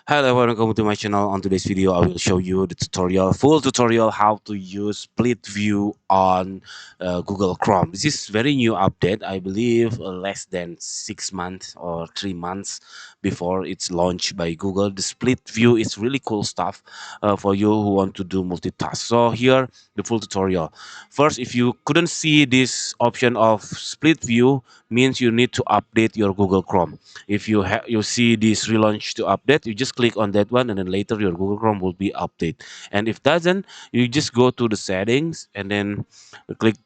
Hello, welcome to my channel. On today's video, I will show you the full tutorial how to use split view on Google Chrome. This is very new update. I believe less than 6 months or 3 months before it's launched by Google. The split view is really cool stuff for you who want to do multitask. So here, the full tutorial. First, if you couldn't see this option of split view, means you need to update your Google Chrome. If you see this relaunch to update, you just click on that one, and then later your Google Chrome will be update. And if doesn't, you just go to the settings and then click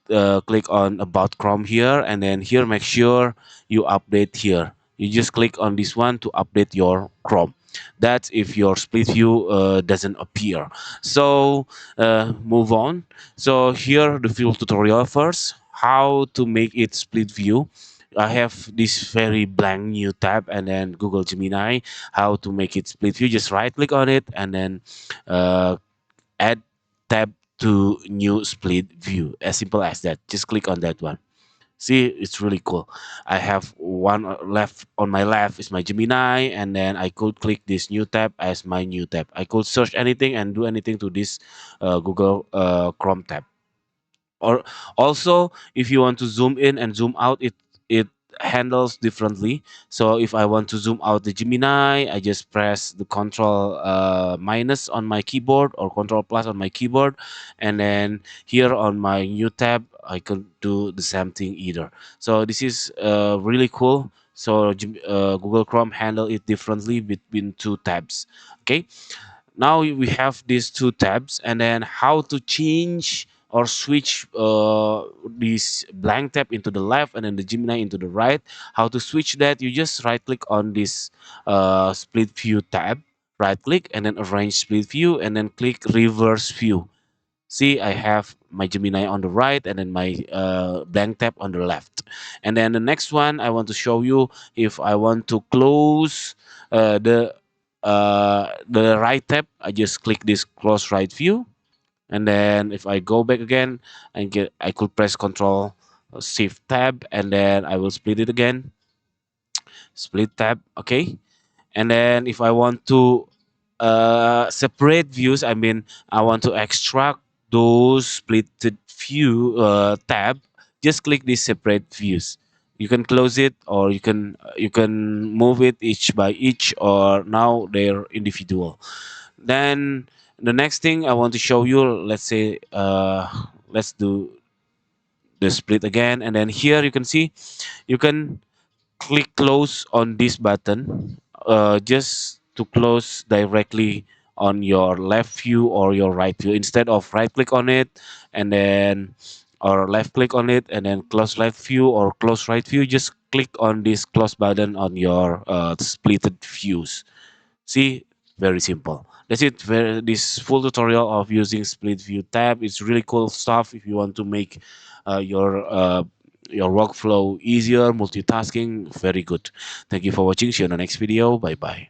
on about Chrome here, and then here make sure you update here. You just click on this one to update your Chrome. That's if your split view doesn't appear. So move on. So here the full tutorial first, how to make it split view. I have this very blank new tab, and then Google Gemini, how to make it split view. Just right click on it and then uh, add tab to new split view. As simple as that. Just click on that one. See, it's really cool. I have one left on my left is my Gemini, and then I could click this new tab as my new tab. I could search anything and do anything to this Google Chrome tab. Or also, if you want to zoom in and zoom out, it handles differently. So if I want to zoom out the Gemini, I just press the control minus on my keyboard or control plus on my keyboard, and then here on my new tab I can do the same thing either. So this is really cool. So Google Chrome handle it differently between two tabs. Okay, now we have these two tabs, and then how to change or switch this blank tab into the left and then the Gemini into the right. How to switch that? You just right click on this split view tab, right click and then arrange split view, and then click reverse view. See, I have my Gemini on the right and then my blank tab on the left. And then the next one I want to show you, if I want to close the right tab, I just click this close right view. And then if I go back again, I could press Control Shift tab, and then I will split it again. Split tab, okay. And then if I want to separate views, I mean I want to extract those splitted view tab, just click this separate views. You can close it, or you can move it each by each, or now they're individual. Then the next thing I want to show you, let's say let's do the split again, and then here you can see you can click close on this button just to close directly on your left view or your right view, instead of right click on it and then or left click on it and then close left view or close right view. Just click on this close button on your splitted views. See, very simple. That's it. This full tutorial of using split view tab is really cool stuff if you want to make uh, your uh, your workflow easier, multitasking. Very good. Thank you for watching. See you in the next video. Bye bye.